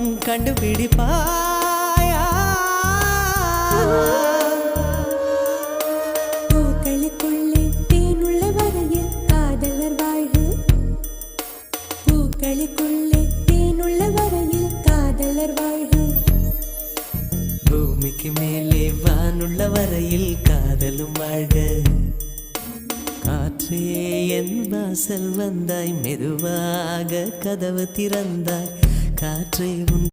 இன்பம் கண்டுபிடிப்பாயா? பூக்களுக்குள்ளே தேனுள்ள வரையில் காதலர் வாழ்வு. பூக்களுக்குள்ளே தேனுள்ள வரையில் காதலர் வாழ்வு. பூமிக்கு மேலே வானுள்ள வரையில் காதலும் வாழ்க. காற்றே என் வாசல் வந்தாய், மெதுவாக கதவு திறந்தாய். காற்றே உன்